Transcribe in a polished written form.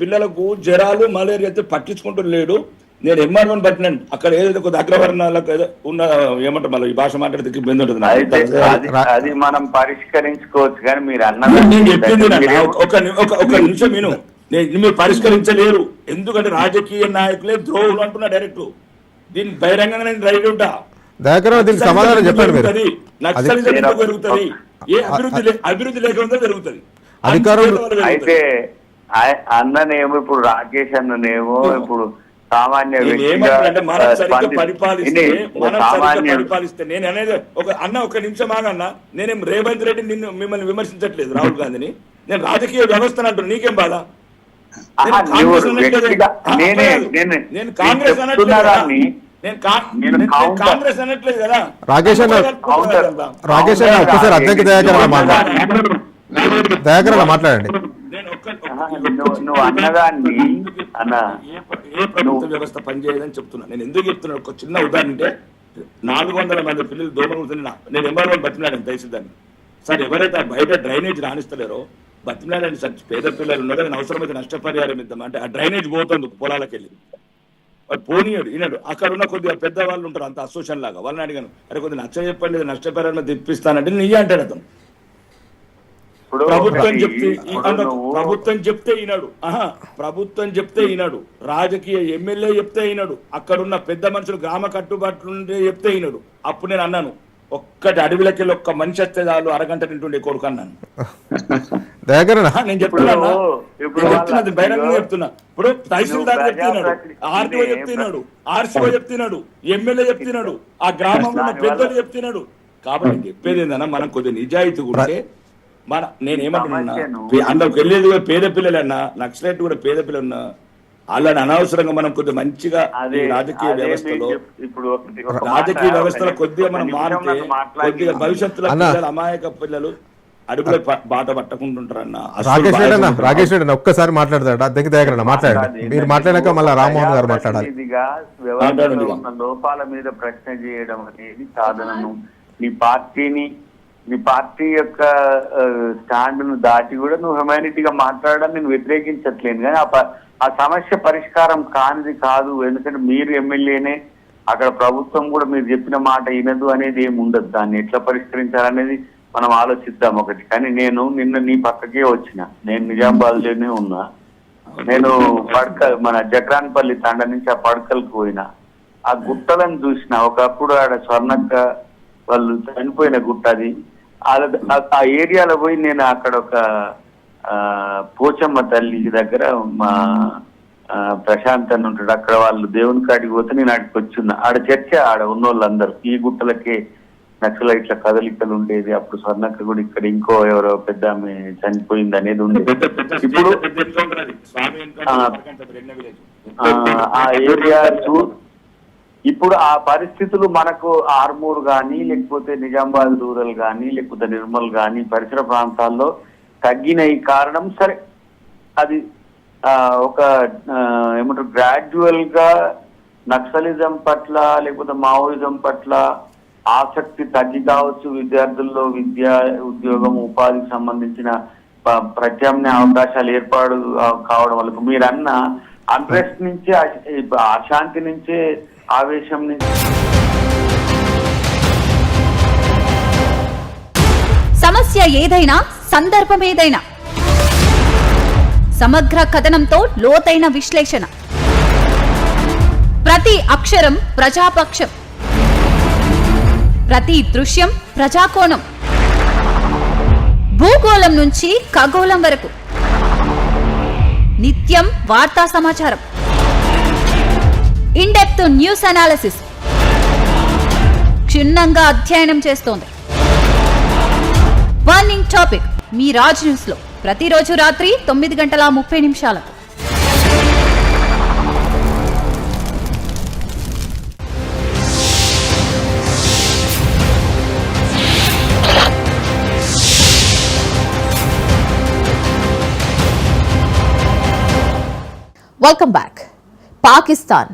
పిల్లలకు జ్వరాలు మలేరియా అయితే పట్టించుకుంటూ లేడు. నేను ఎంఆర్ఓని పట్టినాను అక్కడ ఏదైతే కొద్ది అగ్రవర్ణాలకు ఉన్న ఏమంటారు మళ్ళీ ఈ భాష మాట్లాడితే ఇబ్బంది ఉంటుంది. అది మనం పరిష్కరించుకోవచ్చు కానీ మీరు నేను చెప్పింది ఒక నిమిషం విను. మీరు పరిష్కరించలేరు ఎందుకంటే రాజకీయ నాయకులే ద్రోహులు అంటున్నా డైరెక్ట్. దీనికి బహిరంగంగా నేను రైట్ ఉంటా. సమాధానం చెప్పండి. నక్సలిజం ఎందుకు పెరుగుతుంది? ఏ అభివృద్ధి లేకుండా పెరుగుతుంది. అయితే అన్ననేమో ఇప్పుడు రాకేష్ అన్ననేమో ఇప్పుడు సామాన్య పరిపాలిస్తే నేను అనేది ఒక నిమిషం ఆగన్నా. నేనేం రేవంత్ రెడ్డి మిమ్మల్ని విమర్శించట్లేదు, రాహుల్ గాంధీని. నేను రాజకీయ వ్యవస్థను అంటున్నా, నీకేం బాధ? నేను కాంగ్రెస్ అనట్లేదు, కాంగ్రెస్ అనట్లేదు కదా. రాకేష్ అన్న ఒక్కసారి అధ్యక్ష దయాకరణ మాట్లాడండి. నువ్వు అన్నదాన్ని ఏ ప్రభుత్వ వ్యవస్థ పనిచేయదని చెప్తున్నా. నేను ఎందుకు చెప్తున్నా ఒక చిన్న ఉదాహరణ అంటే 400 మంది పిల్లలు దోమలు నేను ఎంఆర్ఓ బతిమలాడాను తహసీల్దార్ని. సార్ ఎవరైతే బయట డ్రైనేజ్ రాణిస్తలేరో బతిమలాడాను సార్. పేద పిల్లలు ఉన్నారు, నేను అవసరమైతే నష్టపరిహారం ఇద్దాం అంటే ఆ డ్రైనేజ్ పోతుంది పొలాలకు వెళ్ళి పోనీయాడు ఈనాడు. అక్కడ ఉన్న కొద్దిగా పెద్దవాళ్ళు ఉంటారు అంత అసోసియేషన్ లాగా, వాళ్ళని అడిగాను అరే కొద్దిగా నచ్చ చెప్పండి నష్టపరిహారం తెప్పిస్తానంటే నీయే అంటాడు అతను. ప్రభుత్వం చెప్తే ఈనాడు, ప్రభుత్వం చెప్తే ఈనాడు, రాజకీయ ఎమ్మెల్యే చెప్తే ఈనాడు, అక్కడున్న పెద్ద మనుషులు గ్రామ కట్టుబాట్లు చెప్తే ఈనాడు. అప్పుడు నేను అన్నాను ఒక్కటి అడవిలోకి ఒక్క మనిషి వస్తే చాలు అరగంట నింటుండే కొడుకు అన్నాను. నేను చెప్తున్నది బహిరంగంగా చెప్తున్నా. ఇప్పుడు తహసీల్దార్ చెప్తున్నాడు, ఆర్టీఓ చెప్తున్నాడు, ఆర్సీఓ చెప్తున్నాడు, ఎమ్మెల్యే చెప్తున్నాడు, ఆ గ్రామంలో ఉన్న పెద్దలు చెప్తున్నాడు. కాబట్టి చెప్పేది ఏందన్నా మనం కొద్దిగా నిజాయితీ ఉంటే నేనేమంటున్నా అందరికి వెళ్ళేది కూడా పేద పిల్లలన్నా, నక్సలైట్ కూడా పేద పిల్లలన్నా, వాళ్ళని అనవసరంగా మనం కొద్దిగా మంచిగా రాజకీయ వ్యవస్థలో కొద్దిగా మనం మారితే కొద్దిగా భవిష్యత్తులో పిల్లలు అమాయక పిల్లలు అడుగులో బాట పట్టకుంటుంటారన్న. రాకేష్ రెడ్డి ఒక్కసారి మాట్లాడతాడు అధ్యక్ష మాట్లాడండి. మీరు మాట్లాడాక మళ్ళీ రామ్మోహన్ గారు మాట్లాడాలి. లోపాల మీద ప్రశ్న చేయడం అనేది సాధనను నీ పార్టీ యొక్క స్టాండ్ను దాటి కూడా నువ్వు హ్యుమానిటీగా మాట్లాడడం నేను వ్యతిరేకించట్లేను. కానీ ఆ సమస్య పరిష్కారం కానిది కాదు. ఎందుకంటే మీరు ఎమ్మెల్యేనే, అక్కడ ప్రభుత్వం కూడా మీరు చెప్పిన మాట వినదు అనేది ఏమి ఉండదు. దాన్ని ఎట్లా పరిష్కరించాలనేది మనం ఆలోచిద్దాం ఒకటి. కానీ నేను నిన్న నీ పక్కకే వచ్చిన, నేను నిజామాబాద్లోనే ఉన్నా. నేను మన జక్రాన్పల్లి తండ నుంచి ఆ పడకలకు పోయినా, ఆ గుట్టలను చూసిన. ఒకప్పుడు ఆడ స్వర్ణక్క వాళ్ళు చనిపోయిన గుట్ట అది. ఆ ఏరియాలో పోయి నేను అక్కడ ఒక పోచమ్మ తల్లి దగ్గర మా ప్రశాంత్ అని ఉంటాడు, అక్కడ వాళ్ళు దేవుని కాడికి పోతే నేను ఆడికి వచ్చిన్నా. ఆడ చర్చ ఆడ ఉన్న వాళ్ళందరూ ఈ గుట్టలకే నక్సలైట్ల కదలికలు ఉండేది. అప్పుడు స్వర్ణక్క కూడా ఇక్కడ ఇంకో ఎవరో పెద్ద ఆమె చనిపోయింది అనేది ఉండేది. ఇప్పుడు ఆ ఏరియా ఇప్పుడు ఆ పరిస్థితులు మనకు ఆర్మూర్ కానీ లేకపోతే నిజామాబాద్ రూరల్ కానీ లేకపోతే నిర్మల్ కానీ పరిసర ప్రాంతాల్లో తగ్గినాయి. కారణం సరే అది ఒక ఏమంటారు గ్రాడ్యువల్ గా నక్సలిజం పట్ల లేకపోతే మావోయిజం పట్ల ఆసక్తి తగ్గి కావచ్చు. విద్యార్థుల్లో విద్య ఉద్యోగం ఉపాధికి సంబంధించిన ప్రత్యామ్నాయ అవకాశాలు ఏర్పాటు కావడం వల్ల మీరన్న అన్రెస్ట్ నుంచే అశాంతి నుంచే ఆవేశం నుంచి సమస్య ఏదైనా సందర్భం ఏదైనా సమగ్ర కథనంతో లోతైన విశ్లేషణ, ప్రతి అక్షరం ప్రజాపక్షం, ప్రతి దృశ్యం ప్రజాకోణం, భూగోళం నుంచి ఖగోళం వరకు నిత్యం వార్తా సమాచారం, ఇన్ డెప్త్ న్యూస్ అనాలిసిస్ క్షుణ్ణంగా అధ్యయనం చేస్తోంది. బర్నింగ్ టాపిక్ మీ రాజ్ న్యూస్ లో ప్రతిరోజు రాత్రి 9:30 వెల్కమ్ బ్యాక్. పాకిస్తాన్